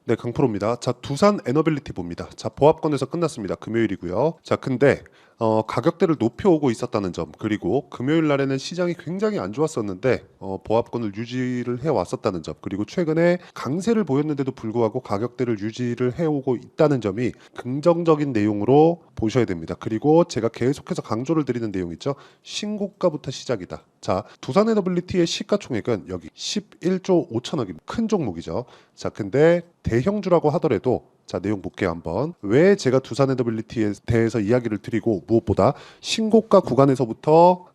네, 강프로입니다. 자, 두산 에너빌리티 봅니다. 자, 보합권에서 끝났습니다. 금요일이고요. 자, 근데 가격대를 높여오고 있었다는 점, 그리고 금요일 날에는 시장이 굉장히 안 좋았었는데 보합권을 유지를 해왔었다는 점, 그리고 최근에 강세를 보였는데도 불구하고 가격대를 유지를 해오고 있다는 점이 긍정적인 내용으로 보셔야 됩니다. 그리고 제가 계속해서 강조를 드리는 내용 있죠. 신고가부터 시작이다. 자, 두산 에너빌리티의 시가총액은 여기 11조 5천억입니다. 큰 종목이죠. 자, 근데 대형주라고 하더라도 자, 내용 볼게요 한번. 왜 제가 두산 에너빌리티에 대해서 이야기를 드리고 무엇보다 신고가 구간에서부터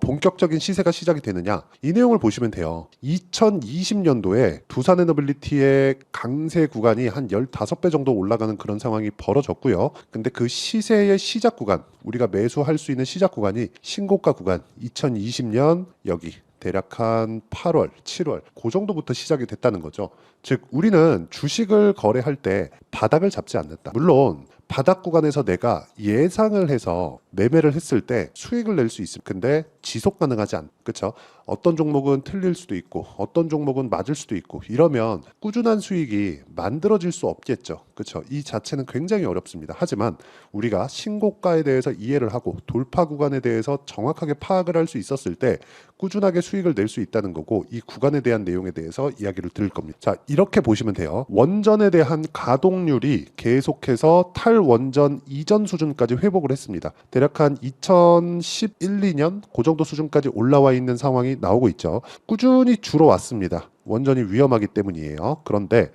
본격적인 시세가 시작이 되느냐, 이 내용을 보시면 돼요. 2020년도에 두산 에너빌리티의 강세 구간이 한 15배 정도 올라가는 그런 상황이 벌어졌고요. 근데 그 시세의 시작 구간, 우리가 매수할 수 있는 시작 구간이 신고가 구간 2020년 여기 대략 한 8월, 7월 그 정도부터 시작이 됐다는 거죠. 즉 우리는 주식을 거래할 때 바닥을 잡지 않는다. 물론 바닥 구간에서 내가 예상을 해서 매매를 했을 때 수익을 낼 수 있음. 근데 지속 가능하지 않. 그렇죠? 어떤 종목은 틀릴 수도 있고 어떤 종목은 맞을 수도 있고 이러면 꾸준한 수익이 만들어질 수 없겠죠. 그렇죠? 이 자체는 굉장히 어렵습니다. 하지만 우리가 신고가에 대해서 이해를 하고 돌파 구간에 대해서 정확하게 파악을 할 수 있었을 때 꾸준하게 수익을 낼 수 있다는 거고, 이 구간에 대한 내용에 대해서 이야기를 드릴 겁니다. 자, 이렇게 보시면 돼요. 원전에 대한 가동률이 계속해서 탈원전 이전 수준까지 회복을 했습니다. 대략 한 2011, 2년 그 정도 수준까지 올라와 있는 상황이 나오고 있죠. 꾸준히 줄어왔습니다. 원전이 위험하기 때문이에요. 그런데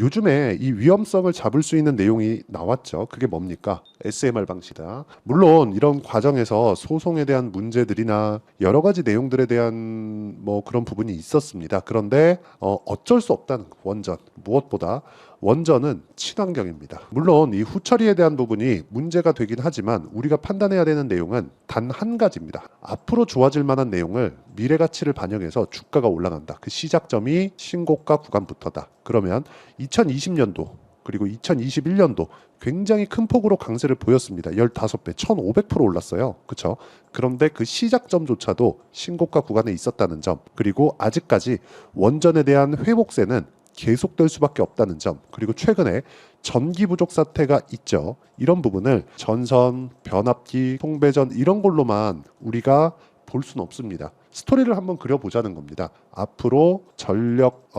요즘에 이 위험성을 잡을 수 있는 내용이 나왔죠. 그게 뭡니까? SMR 방식이다. 물론 이런 과정에서 소송에 대한 문제들이나 여러 가지 내용들에 대한 뭐 그런 부분이 있었습니다. 그런데 어쩔 수 없다는 원전, 무엇보다 원전은 친환경입니다. 물론 이 후처리에 대한 부분이 문제가 되긴 하지만 우리가 판단해야 되는 내용은 단 한 가지입니다. 앞으로 좋아질 만한 내용을, 미래 가치를 반영해서 주가가 올라간다. 그 시작점이 신고가 구간부터다. 그러면 2020년도 그리고 2021년도 굉장히 큰 폭으로 강세를 보였습니다. 15배, 1500% 올랐어요. 그렇죠? 그런데 그 시작점조차도 신고가 구간에 있었다는 점, 그리고 아직까지 원전에 대한 회복세는 계속될 수밖에 없다는 점, 그리고 최근에 전기 부족 사태가 있죠. 이런 부분을 전선, 변압기, 송배전 이런 걸로만 우리가 볼 수는 없습니다. 스토리를 한번 그려보자는 겁니다. 앞으로 전력,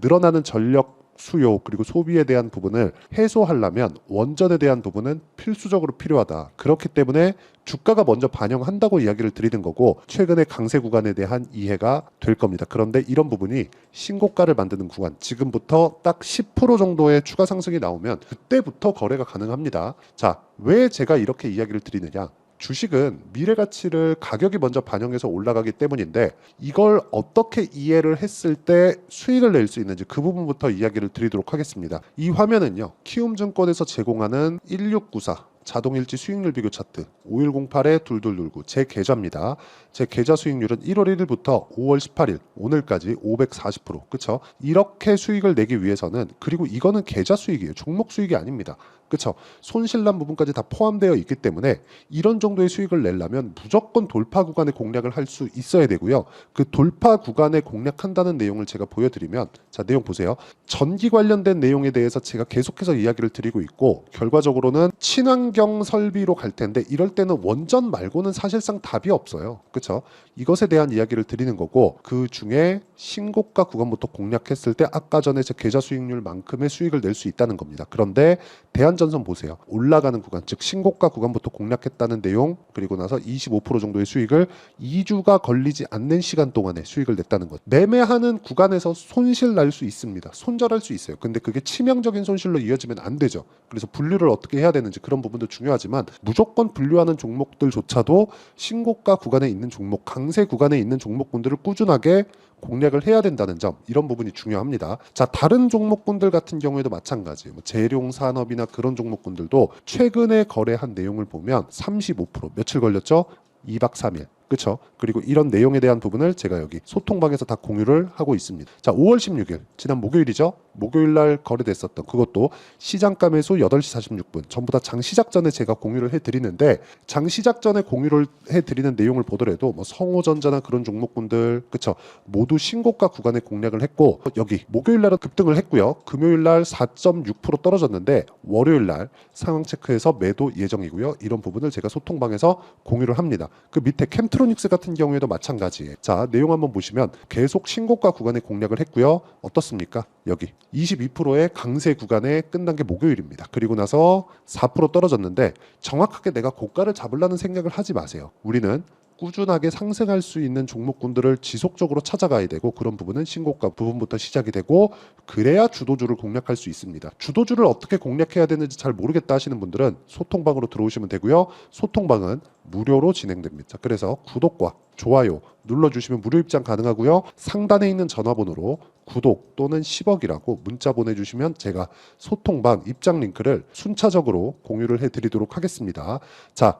늘어나는 전력 수요 그리고 소비에 대한 부분을 해소하려면 원전에 대한 부분은 필수적으로 필요하다. 그렇기 때문에 주가가 먼저 반영한다고 이야기를 드리는 거고, 최근의 강세 구간에 대한 이해가 될 겁니다. 그런데 이런 부분이 신고가를 만드는 구간, 지금부터 딱 10% 정도의 추가 상승이 나오면 그때부터 거래가 가능합니다. 자, 왜 제가 이렇게 이야기를 드리느냐? 주식은 미래 가치를 가격이 먼저 반영해서 올라가기 때문인데, 이걸 어떻게 이해를 했을 때 수익을 낼 수 있는지 그 부분부터 이야기를 드리도록 하겠습니다. 이 화면은요, 키움증권에서 제공하는 1694 자동일지 수익률 비교 차트 5108-2299 제 계좌입니다. 제 계좌 수익률은 1월 1일부터 5월 18일 오늘까지 540%. 그쵸? 이렇게 수익을 내기 위해서는, 그리고 이거는 계좌 수익이에요. 종목 수익이 아닙니다. 그쵸? 손실난 부분까지 다 포함되어 있기 때문에 이런 정도의 수익을 내려면 무조건 돌파 구간의 공략을 할 수 있어야 되고요. 그 돌파 구간에 공략한다는 내용을 제가 보여드리면, 자, 내용 보세요. 전기 관련된 내용에 대해서 제가 계속해서 이야기를 드리고 있고, 결과적으로는 친환경 설비로 갈 텐데 이럴 때는 원전 말고는 사실상 답이 없어요. 그렇죠? 이것에 대한 이야기를 드리는 거고, 그 중에 신고가 구간부터 공략했을 때 아까 전에 제 계좌 수익률만큼의 수익을 낼 수 있다는 겁니다. 그런데 대한전선 보세요. 올라가는 구간, 즉 신고가 구간부터 공략했다는 내용, 그리고 나서 25% 정도의 수익을 2주가 걸리지 않는 시간 동안에 수익을 냈다는 것. 매매하는 구간에서 손실 날 수 있습니다. 손절할 수 있어요. 근데 그게 치명적인 손실로 이어지면 안 되죠. 그래서 분류를 어떻게 해야 되는지 그런 부분도 중요하지만, 무조건 분류하는 종목들조차도 신고가 구간에 있는 종목, 강세 구간에 있는 종목군들을 꾸준하게 공략을 해야 된다는 점, 이런 부분이 중요합니다. 자, 다른 종목군들 같은 경우에도 마찬가지, 재룡 산업이나 그런 종목군들도 최근에 거래한 내용을 보면 35%, 며칠 걸렸죠? 2박 3일. 그렇죠? 그리고 이런 내용에 대한 부분을 제가 여기 소통방에서 다 공유를 하고 있습니다. 자, 5월 16일 지난 목요일이죠. 목요일 날 거래됐었던 그것도 시장가 매수 8시 46분 전부 다 장 시작 전에 제가 공유를 해드리는데, 장 시작 전에 공유를 해드리는 내용을 보더라도 뭐 성호전자나 그런 종목군들 그쵸 모두 신고가 구간에 공략을 했고, 여기 목요일 날은 급등을 했고요. 금요일 날 4.6% 떨어졌는데 월요일 날 상황 체크해서 매도 예정이고요. 이런 부분을 제가 소통방에서 공유를 합니다. 그 밑에 캠트로닉스 같은 경우에도 마찬가지예요. 자, 내용 한번 보시면 계속 신고가 구간에 공략을 했고요. 어떻습니까? 여기 22%의 강세 구간에 끝난 게 목요일입니다. 그리고 나서 4% 떨어졌는데, 정확하게 내가 고가를 잡으려는 생각을 하지 마세요. 우리는 꾸준하게 상승할 수 있는 종목군들을 지속적으로 찾아가야 되고, 그런 부분은 신고가 부분부터 시작이 되고, 그래야 주도주를 공략할 수 있습니다. 주도주를 어떻게 공략해야 되는지 잘 모르겠다 하시는 분들은 소통방으로 들어오시면 되고요. 소통방은 무료로 진행됩니다. 그래서 구독과 좋아요 눌러주시면 무료 입장 가능하고요. 상단에 있는 전화번호로 구독 또는 10억이라고 문자 보내주시면 제가 소통방 입장 링크를 순차적으로 공유를 해드리도록 하겠습니다. 자,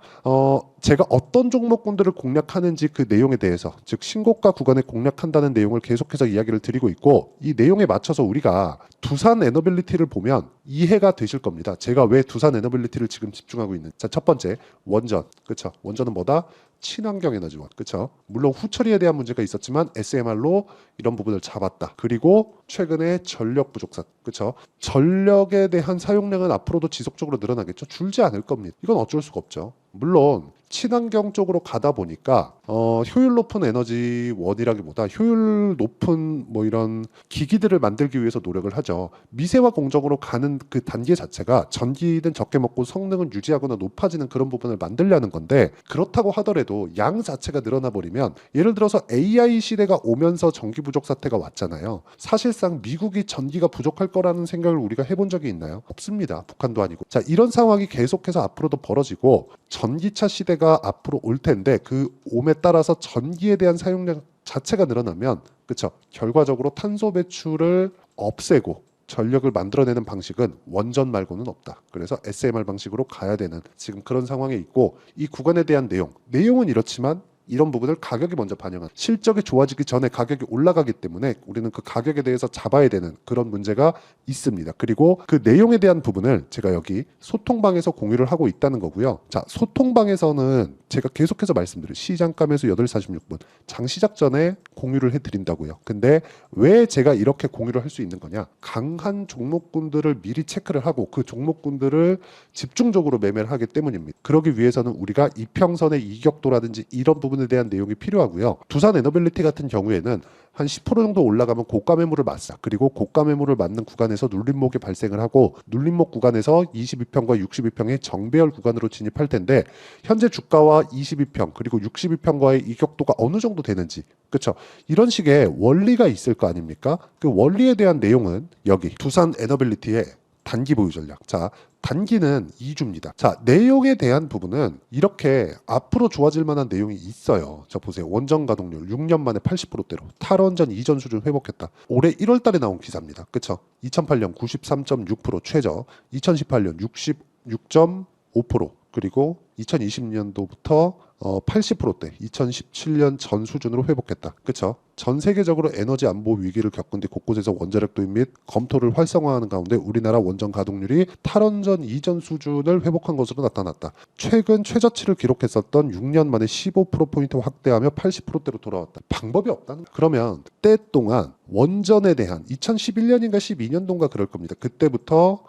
제가 어떤 종목군들을 공략하는지 그 내용에 대해서, 즉 신고가 구간에 공략한다는 내용을 계속해서 이야기를 드리고 있고, 이 내용에 맞춰서 우리가 두산 에너빌리티를 보면 이해가 되실 겁니다. 제가 왜 두산 에너빌리티를 지금 집중하고 있는. 자, 첫 번째 원전. 그렇죠? 원전은 뭐다? 친환경 에너지원. 그렇죠? 물론 후처리에 대한 문제가 있었지만 SMR로 이런 부분을 잡았다. 그리고 최근에 전력 부족 사태. 그렇죠? 전력에 대한 사용량은 앞으로도 지속적으로 늘어나겠죠. 줄지 않을 겁니다. 이건 어쩔 수가 없죠. 물론 친환경 쪽으로 가다 보니까 효율 높은 에너지원이라기보다 효율 높은 뭐 이런 기기들을 만들기 위해서 노력을 하죠. 미세화 공정으로 가는 그 단계 자체가 전기는 적게 먹고 성능은 유지하거나 높아지는 그런 부분을 만들려는 건데, 그렇다고 하더라도 양 자체가 늘어나 버리면, 예를 들어서 AI 시대가 오면서 전기 부족 사태가 왔잖아요. 사실상 미국이 전기가 부족할 거라는 생각을 우리가 해본 적이 있나요? 없습니다. 북한도 아니고. 자, 이런 상황이 계속해서 앞으로도 벌어지고 전기차 시대가 앞으로 올 텐데, 그 옴에 따라서 전기에 대한 사용량 자체가 늘어나면, 그렇죠? 결과적으로 탄소 배출을 없애고 전력을 만들어내는 방식은 원전 말고는 없다. 그래서 SMR 방식으로 가야 되는 지금 그런 상황에 있고, 이 구간에 대한 내용은 이렇지만 이런 부분을 가격이 먼저 반영한, 실적이 좋아지기 전에 가격이 올라가기 때문에 우리는 그 가격에 대해서 잡아야 되는 그런 문제가 있습니다. 그리고 그 내용에 대한 부분을 제가 여기 소통방에서 공유를 하고 있다는 거고요. 자, 소통방에서는 제가 계속해서 말씀드려요. 시장감에서 8시 46분 장 시작 전에 공유를 해드린다고요. 근데 왜 제가 이렇게 공유를 할 수 있는 거냐? 강한 종목군들을 미리 체크를 하고 그 종목군들을 집중적으로 매매를 하기 때문입니다. 그러기 위해서는 우리가 이평선의 이격도라든지 이런 부분에 대한 내용이 필요하고요. 두산 에너빌리티 같은 경우에는 한 10% 정도 올라가면 고가 매물을 맞사, 그리고 고가 매물을 맞는 구간에서 눌림목이 발생을 하고, 눌림목 구간에서 22평과 62평의 정배열 구간으로 진입할 텐데, 현재 주가와 22평 그리고 62평과의 이격도가 어느 정도 되는지, 그렇죠? 이런 식의 원리가 있을 거 아닙니까? 그 원리에 대한 내용은 여기 두산 에너빌리티의 단기 보유 전략. 자, 단기는 2주입니다. 자, 내용에 대한 부분은 이렇게 앞으로 좋아질 만한 내용이 있어요. 자, 보세요. 원전 가동률 6년 만에 80%대로 탈원전 이전 수준 회복했다. 올해 1월 달에 나온 기사입니다. 그렇죠? 2008년 93.6% 최저, 2018년 66.5%, 그리고 2020년도부터 80%대, 2017년 전 수준으로 회복했다. 그렇죠? 전 세계적으로 에너지 안보 위기를 겪은 뒤 곳곳에서 원자력 도입 및 검토를 활성화하는 가운데 우리나라 원전 가동률이 탈원전 이전 수준을 회복한 것으로 나타났다. 최근 최저치를 기록했었던 6년 만에 15%포인트 확대하며 80%대로 돌아왔다. 방법이 없다는 거야. 그러면 때 동안 원전에 대한 2011년인가 12년도인가 그럴 겁니다. 그때부터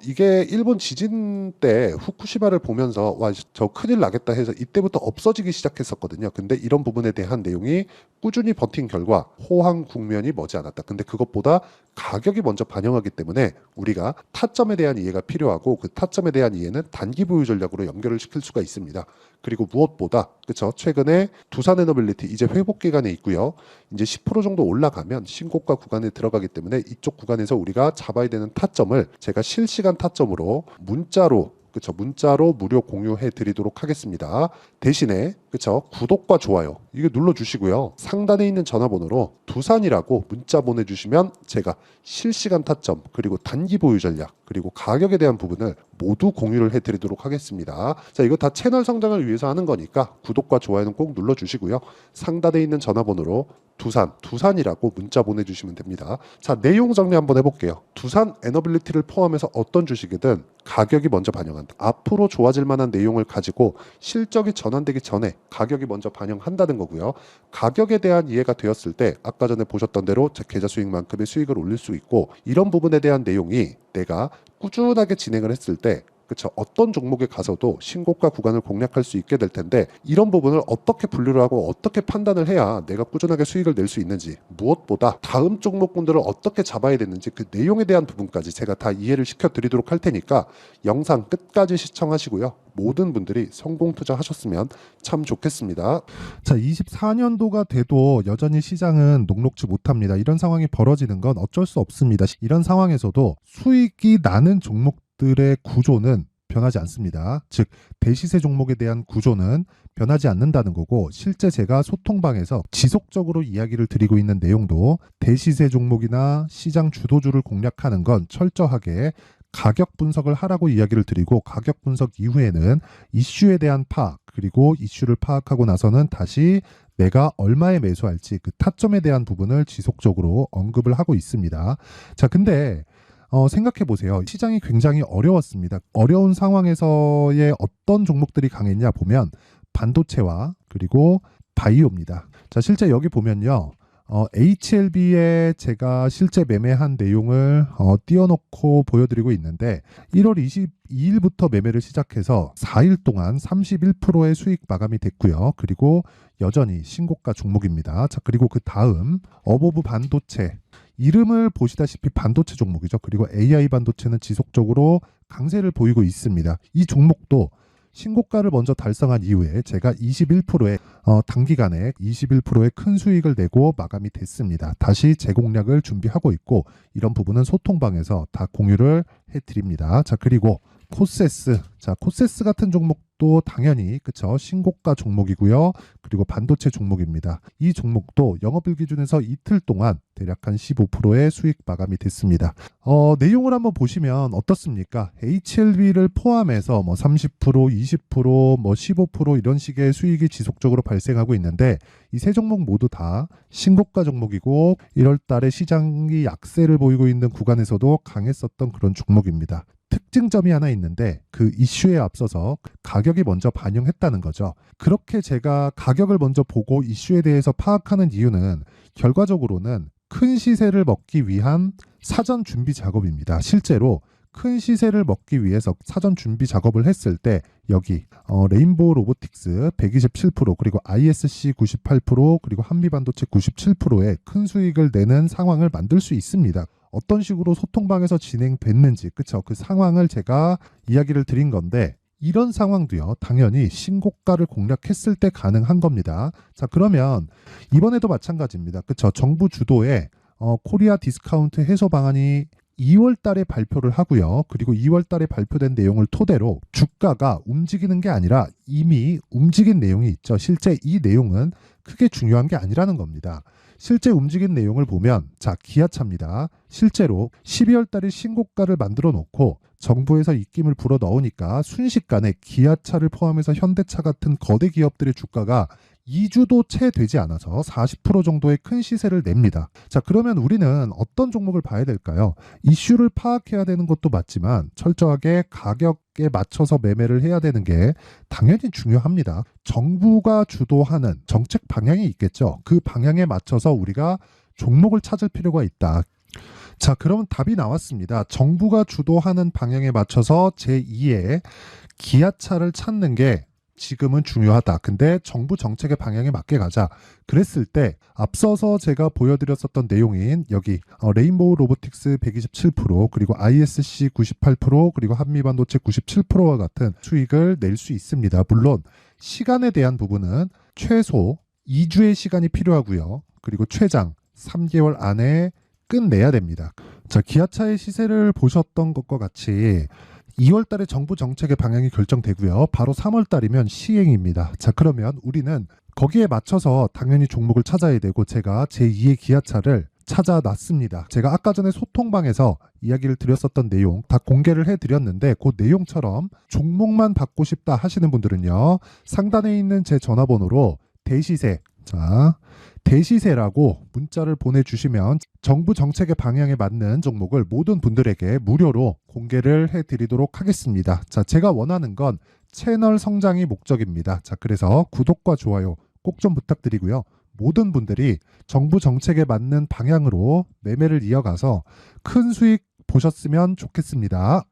이게 일본 지진 때 후쿠시마를 보면서 와, 저 큰일 나겠다 해서 이때부터 없어지기 시작했었거든요. 근데 이런 부분에 대한 내용이 꾸준히 버틴 결과 호황 국면이 머지않았다. 근데 그것보다 가격이 먼저 반영하기 때문에 우리가 타점에 대한 이해가 필요하고, 그 타점에 대한 이해는 단기 보유 전략으로 연결을 시킬 수가 있습니다. 그리고 무엇보다 그렇죠? 최근에 두산 에너빌리티 이제 회복 기간에 있고요. 이제 10% 정도 올라가면 신고가 구간에 들어가기 때문에 이쪽 구간에서 우리가 잡아야 되는 타점을 제가 실시간 타점으로 문자로, 그렇죠? 문자로 무료 공유해 드리도록 하겠습니다. 대신에 그쵸? 구독과 좋아요 이거 눌러주시고요. 상단에 있는 전화번호로 두산이라고 문자 보내주시면 제가 실시간 타점 그리고 단기 보유 전략 그리고 가격에 대한 부분을 모두 공유를 해드리도록 하겠습니다. 자, 이거 다 채널 성장을 위해서 하는 거니까 구독과 좋아요는 꼭 눌러주시고요. 상단에 있는 전화번호로 두산이라고 문자 보내주시면 됩니다. 자, 내용 정리 한번 해볼게요. 두산 에너빌리티를 포함해서 어떤 주식이든 가격이 먼저 반영한다. 앞으로 좋아질 만한 내용을 가지고 실적이 전환되기 전에 가격이 먼저 반영한다는 거고요. 가격에 대한 이해가 되었을 때 아까 전에 보셨던 대로 계좌 수익만큼의 수익을 올릴 수 있고, 이런 부분에 대한 내용이 내가 꾸준하게 진행을 했을 때 그쵸, 어떤 종목에 가서도 신고가 구간을 공략할 수 있게 될 텐데, 이런 부분을 어떻게 분류를 하고 어떻게 판단을 해야 내가 꾸준하게 수익을 낼 수 있는지, 무엇보다 다음 종목군들을 어떻게 잡아야 되는지 그 내용에 대한 부분까지 제가 다 이해를 시켜드리도록 할 테니까 영상 끝까지 시청하시고요. 모든 분들이 성공 투자하셨으면 참 좋겠습니다. 자, 24년도가 돼도 여전히 시장은 녹록지 못합니다. 이런 상황이 벌어지는 건 어쩔 수 없습니다. 이런 상황에서도 수익이 나는 종목들의 구조는 변하지 않습니다. 즉, 대시세 종목에 대한 구조는 변하지 않는다는 거고, 실제 제가 소통방에서 지속적으로 이야기를 드리고 있는 내용도 대시세 종목이나 시장 주도주를 공략하는 건 철저하게 가격 분석을 하라고 이야기를 드리고, 가격 분석 이후에는 이슈에 대한 파악, 그리고 이슈를 파악하고 나서는 다시 내가 얼마에 매수할지 그 타점에 대한 부분을 지속적으로 언급을 하고 있습니다. 자, 근데 생각해 보세요. 시장이 굉장히 어려웠습니다. 어려운 상황에서의 어떤 종목들이 강했냐 보면 반도체와 그리고 바이오입니다. 자, 실제 여기 보면요. HLB에 제가 실제 매매한 내용을 띄워놓고 보여드리고 있는데, 1월 22일부터 매매를 시작해서 4일 동안 31%의 수익 마감이 됐고요. 그리고 여전히 신고가 종목입니다. 자, 그리고 그 다음 어보브 반도체, 이름을 보시다시피 반도체 종목이죠. 그리고 AI 반도체는 지속적으로 강세를 보이고 있습니다. 이 종목도 신고가를 먼저 달성한 이후에 제가 21%의 단기간에 21%의 큰 수익을 내고 마감이 됐습니다. 다시 재공략을 준비하고 있고, 이런 부분은 소통방에서 다 공유를 해드립니다. 자, 그리고 코세스, 자, 코세스 같은 종목도 당연히 그쵸, 신고가 종목이고요. 그리고 반도체 종목입니다. 이 종목도 영업일 기준에서 이틀 동안 대략 한 15%의 수익 마감이 됐습니다. 내용을 한번 보시면 어떻습니까? HLB를 포함해서 뭐 30%, 20%, 뭐 15% 이런 식의 수익이 지속적으로 발생하고 있는데, 이 세 종목 모두 다 신고가 종목이고 1월 달에 시장이 약세를 보이고 있는 구간에서도 강했었던 그런 종목입니다. 특징점이 하나 있는데, 그 이슈에 앞서서 가격이 먼저 반영했다는 거죠. 그렇게 제가 가격을 먼저 보고 이슈에 대해서 파악하는 이유는 결과적으로는 큰 시세를 먹기 위한 사전 준비 작업입니다. 실제로 큰 시세를 먹기 위해서 사전 준비 작업을 했을 때 여기 레인보우 로보틱스 127%, 그리고 ISC 98%, 그리고 한미반도체 97%의 큰 수익을 내는 상황을 만들 수 있습니다. 어떤 식으로 소통방에서 진행됐는지, 그쵸? 그 상황을 제가 이야기를 드린 건데, 이런 상황도요, 당연히 신고가를 공략했을 때 가능한 겁니다. 자, 그러면 이번에도 마찬가지입니다. 그쵸? 정부 주도의 코리아 디스카운트 해소 방안이 2월 달에 발표를 하고요. 그리고 2월 달에 발표된 내용을 토대로 주가가 움직이는 게 아니라 이미 움직인 내용이 있죠. 실제 이 내용은 크게 중요한 게 아니라는 겁니다. 실제 움직인 내용을 보면, 자, 기아차입니다. 실제로 12월 달에 신고가를 만들어 놓고 정부에서 입김을 불어 넣으니까 순식간에 기아차를 포함해서 현대차 같은 거대 기업들의 주가가 2주도 채 되지 않아서 40% 정도의 큰 시세를 냅니다. 자, 그러면 우리는 어떤 종목을 봐야 될까요? 이슈를 파악해야 되는 것도 맞지만 철저하게 가격에 맞춰서 매매를 해야 되는 게 당연히 중요합니다. 정부가 주도하는 정책 방향이 있겠죠. 그 방향에 맞춰서 우리가 종목을 찾을 필요가 있다. 자, 그럼 답이 나왔습니다. 정부가 주도하는 방향에 맞춰서 제2의 기아차를 찾는 게 지금은 중요하다. 근데 정부 정책의 방향에 맞게 가자. 그랬을 때 앞서서 제가 보여드렸었던 내용인 여기 레인보우 로보틱스 127%, 그리고 ISC 98%, 그리고 한미반도체 97%와 같은 수익을 낼 수 있습니다. 물론 시간에 대한 부분은 최소 2주의 시간이 필요하고요. 그리고 최장 3개월 안에 끝내야 됩니다. 자, 기아차의 시세를 보셨던 것과 같이 2월 달에 정부 정책의 방향이 결정되고요. 바로 3월 달이면 시행입니다. 자, 그러면 우리는 거기에 맞춰서 당연히 종목을 찾아야 되고 제가 제2의 기아차를 찾아놨습니다. 제가 아까 전에 소통방에서 이야기를 드렸었던 내용 다 공개를 해드렸는데 그 내용처럼 종목만 받고 싶다 하시는 분들은요. 상단에 있는 제 전화번호로 대시세, 자, 대시세라고 문자를 보내주시면 정부 정책의 방향에 맞는 종목을 모든 분들에게 무료로 공개를 해드리도록 하겠습니다. 자, 제가 원하는 건 채널 성장이 목적입니다. 자, 그래서 구독과 좋아요 꼭 좀 부탁드리고요. 모든 분들이 정부 정책에 맞는 방향으로 매매를 이어가서 큰 수익 보셨으면 좋겠습니다.